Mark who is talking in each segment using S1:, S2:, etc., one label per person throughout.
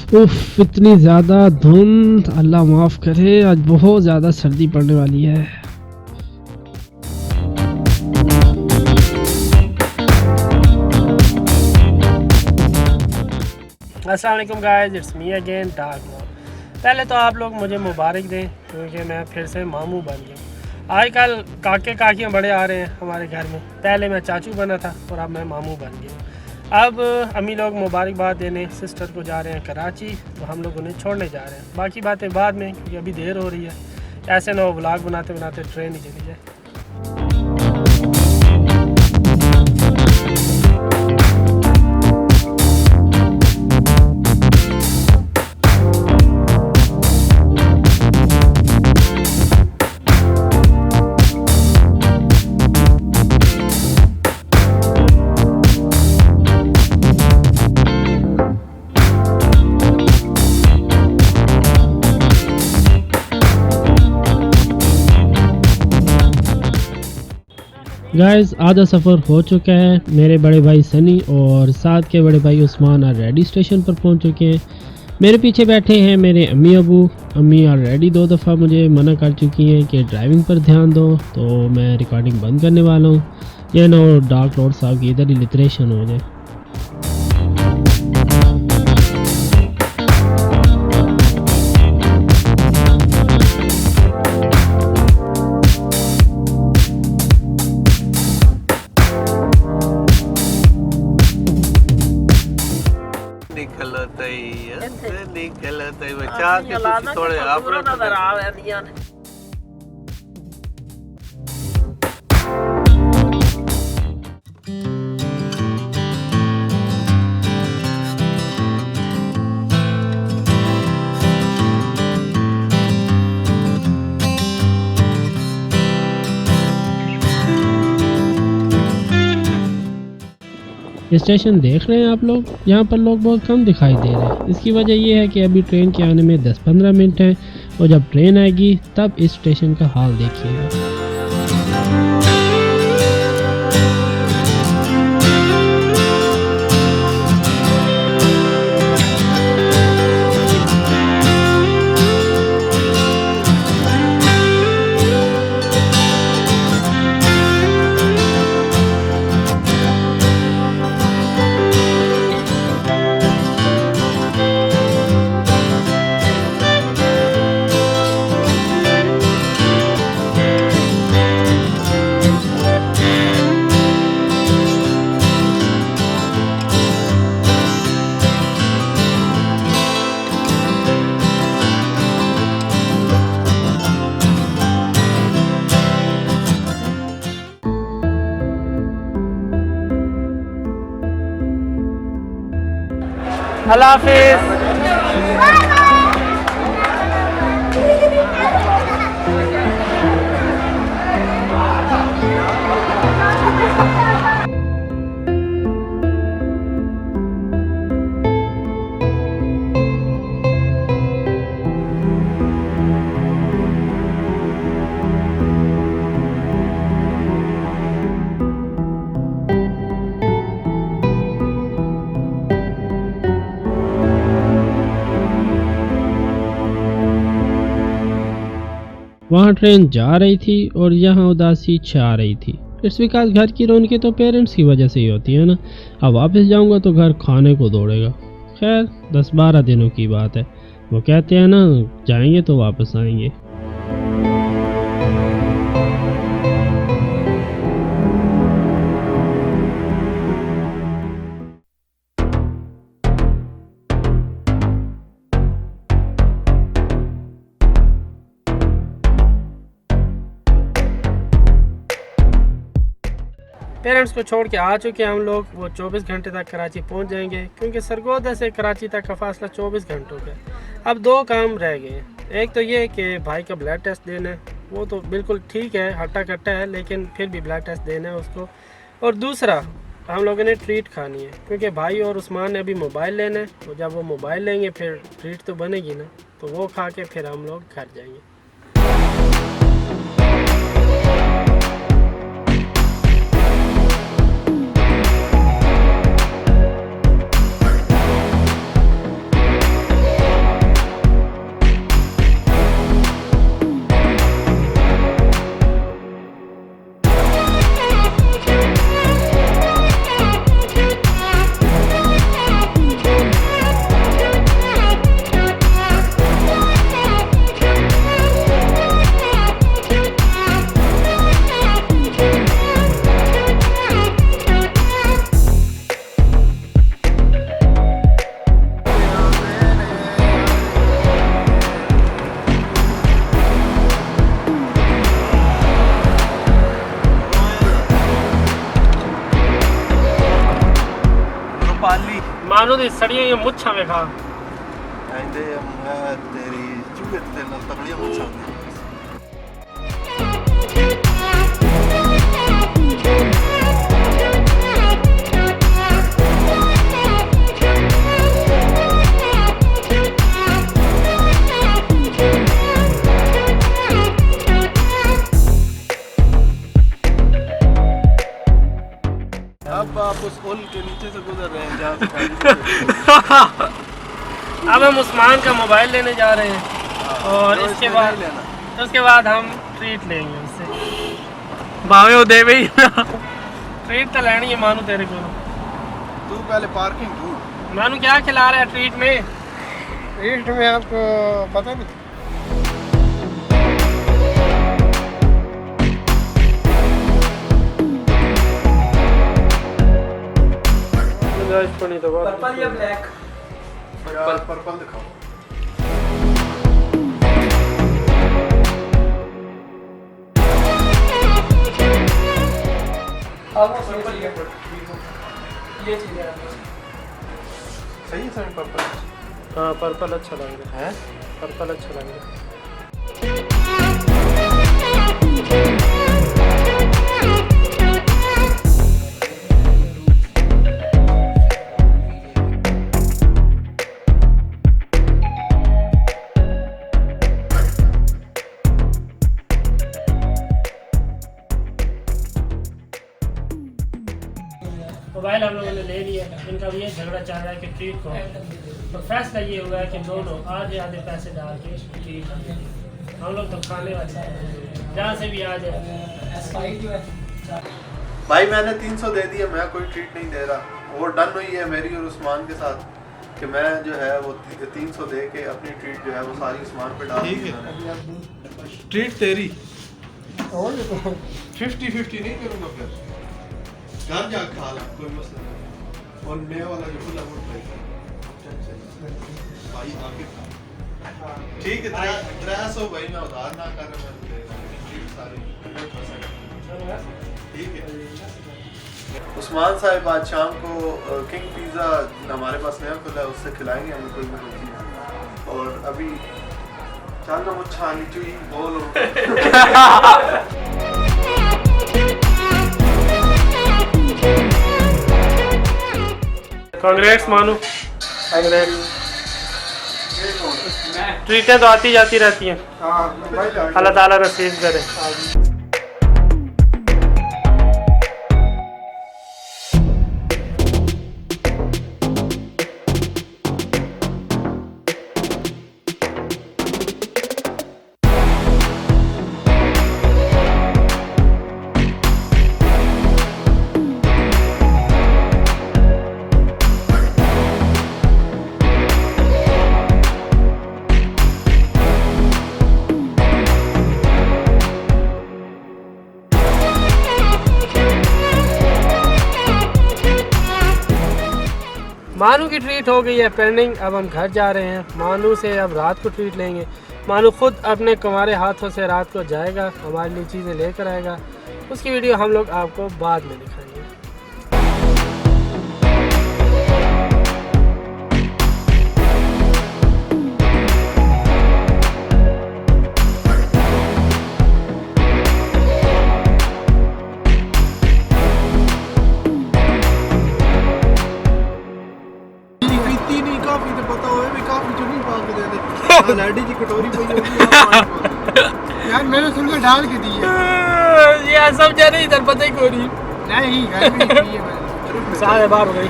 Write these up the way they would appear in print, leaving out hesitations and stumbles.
S1: उफ, इतनी ज़्यादा धुंध, अल्लाह माफ़ करे। आज बहुत ज़्यादा सर्दी पड़ने वाली है।
S2: अस्सलाम वालेकुम guys, it's me again dark मोर। पहले तो आप लोग मुझे मुबारक दें क्योंकि मैं फिर से मामू बन गया। आजकल काके काकियाँ बड़े आ रहे हैं हमारे घर में। पहले मैं चाचू बना था और अब मैं मामू बन गया। अब अम्मी लोग मुबारकबाद देने सिस्टर को जा रहे हैं कराची, तो हम लोग उन्हें छोड़ने जा रहे हैं। बाकी बातें बाद में, क्योंकि अभी देर हो रही है। ऐसे ना वो व्लॉग बनाते बनाते ट्रेन ही चली जाए।
S1: गाइस, आधा सफ़र हो चुका है। मेरे बड़े भाई सनी और साथ के बड़े भाई उस्मान ऑलरेडी स्टेशन पर पहुंच चुके हैं। मेरे पीछे बैठे हैं मेरे अम्मी अबू। अम्मी ऑलरेडी 2 दफ़ा मुझे मना कर चुकी हैं कि ड्राइविंग पर ध्यान दो, तो मैं रिकॉर्डिंग बंद करने वाला हूँ। ये नो डार्क लॉर्ड साहब की इधर ही लिटरेशन हो जाए।
S3: निकलते बचा के कुछ थोड़े आप नजर आ रही ने।
S1: स्टेशन देख रहे हैं आप लोग, यहाँ पर लोग बहुत कम दिखाई दे रहे हैं। इसकी वजह यह है कि अभी ट्रेन के आने में 10-15 मिनट हैं और जब ट्रेन आएगी तब इस स्टेशन का हाल देखिएगा।
S2: अल्लाह हाफिज़।
S1: वहाँ ट्रेन जा रही थी और यहाँ उदासी छा रही थी। इट्स बिकॉज घर की रौनकें तो पेरेंट्स की वजह से ही होती है ना। अब वापस जाऊँगा तो घर खाने को दौड़ेगा। खैर 10-12 दिनों की बात है। वो कहते हैं ना, जाएंगे तो वापस आएंगे।
S2: पेरेंट्स को छोड़ के आ चुके हैं हम लोग। वो 24 घंटे तक कराची पहुंच जाएंगे, क्योंकि सरगोदा से कराची तक का फासला 24 घंटों का। अब 2 काम रह गए हैं। एक तो ये कि भाई का ब्लड टेस्ट देना है, वो तो बिल्कुल ठीक है, हट्टा कट्टा है, लेकिन फिर भी ब्लड टेस्ट देना है उसको। और दूसरा, हम लोगों ने ट्रीट खानी है, क्योंकि भाई और उस्मान ने अभी मोबाइल लेना है। तो जब वो मोबाइल लेंगे फिर ट्रीट तो बनेगी ना, तो वो खा के फिर हम लोग घर जाएंगे। मानो दी सड़ियां ये मुच्छां वेखा
S3: आंदे मैं तेरी चूहे ते ना तगड़ियां मुच्छां अब आप उस पुल के नीचे से गुजर रहे हैं जहाँ से
S2: अब हम उस्मान का मोबाइल लेने जा रहे हैं और उसके बाद हम ट्रीट लेंगे उससे भावे वो दे भी ट्रीट तो लेनी है मानू तेरे को
S3: तू पहले पार्किंग ढूंढ
S2: मानू क्या खिला रहा है ट्रीट में
S4: आपको पता नहीं
S2: तो
S4: पर्पल या ब्लैक
S3: पर्पल दिखाओ
S4: ये चीज़ है
S3: सही है सर पर्पल
S2: हाँ पर्पल अच्छा लग रहा
S3: है
S2: पर्पल अच्छा लग रहा है मोबाइल हम लोगों ने ले लिया। इनका भी ये झगड़ा चल रहा है कि ट्रीट को, तो फैसला ये हुआ है कि दोनों आधे आधे पैसे डाल के ट्रीट करेंगे। हम लोग तो खाने वाले हैं, जहाँ से भी आ जाए।
S3: भाई मैंने 300 दे दिया, मैं कोई ट्रीट नहीं दे रहा। वो डन हुई है मेरी और उस्मान के साथ कि मैं जो है वो 300 दे के अपनी ट्रीट जो है वो सारी उस्मान पे डाल दी। ट्रीट तेरी 50-50 नहीं करूँगा, फिर घर जा खा ला, कोई मसला नहीं। और नया वाला जो खुला वो ट्राई कर भाई आके खा। ठीक है 300 भाई मैं उधार ना कर रहा, मैं ट्रीट सारी 100%। ठीक है उस्मान साहब आज शाम को किंग पिज़्ज़ा हमारे पास नया खुला है, उससे खिलाएंगे हमें कोई ना कोई चीज़। और अभी चलना मुझे नीचे ही बोलो
S2: कांग्रेस मानो ट्रीटें तो आती जाती रहती हैं, अल्लाह ताला नसीब करे। मानू की ट्रीट हो गई है पेंडिंग, अब हम घर जा रहे हैं। मानू से अब रात को ट्रीट लेंगे। मानू खुद अपने कुंवारे हाथों से रात को जाएगा, हमारे लिए चीज़ें लेकर आएगा। उसकी वीडियो हम लोग आपको बाद में दिखाएंगे।
S3: लाडी की कटोरी पई होगी
S4: यार मैंने सुनकर डाल के दी है
S2: ये समझा नहीं, इधर पता ही कोई नहीं।
S4: नहीं घर में दी है मैंने।
S2: सारे बार हो गई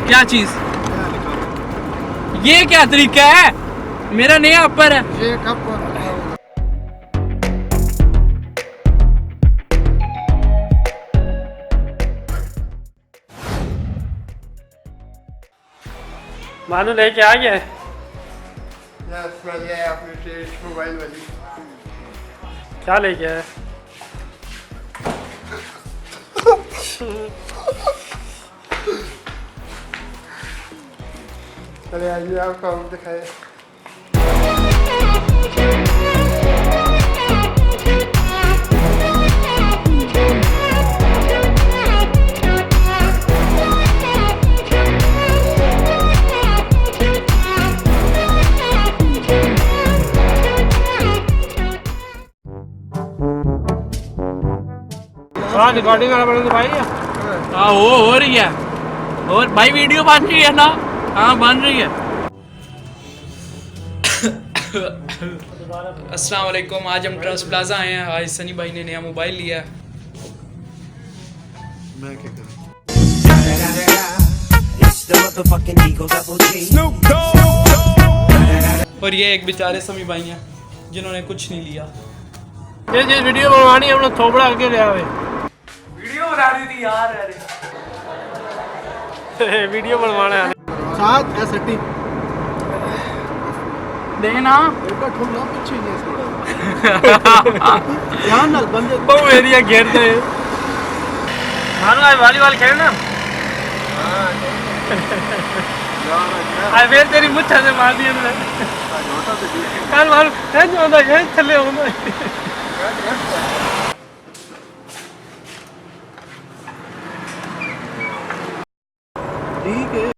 S5: क्या चीज, ये क्या तरीका है? मेरा नया अपर है।
S4: ये कब को
S2: मानू लेके आ गया है।
S4: अपनी ट्रीट मोबाइल वाली
S2: क्या लेके आया?
S4: चले आइए आपको हम दिखाए।
S2: हाँ रिकॉर्डिंग वाला बना भाई
S5: हाँ हो रही है। और भाई वीडियो बन रही है ना? हाँ बन रही है। अस्सलाम वालेकुम। आज हम ट्रस्ट प्लाजा आए हैं। आज सनी भाई ने नया मोबाइल लिया है।
S3: मैं क्या करूं?
S5: और ये एक बेचारे समी भाई हैं जिन्होंने कुछ नहीं लिया।
S2: ये जिस वीडियो बनवानी है हम लोग थोबड़ा आगे ले आवे।
S5: वीडियो बना रही थी यार। अरे
S2: वीडियो बनवाना है
S3: साथ एसटी
S5: देना
S3: एक ठुमला पीछे नहीं छोड़ा ध्यान नाल बंदे
S2: वो एरिया घेरते हैं। मानो आज वॉलीबॉल खेलना। आज फिर तेरी मुच्छा से मार दिया ना। कल मार है जो होता है चले होना।
S3: ठीक है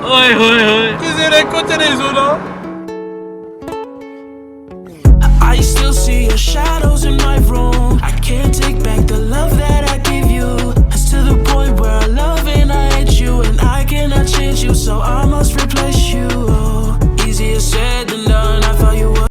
S5: ओए होए होए
S2: किसी ने कुछ नहीं सुना।
S6: I still see your shadows in my room. I can't take back the love that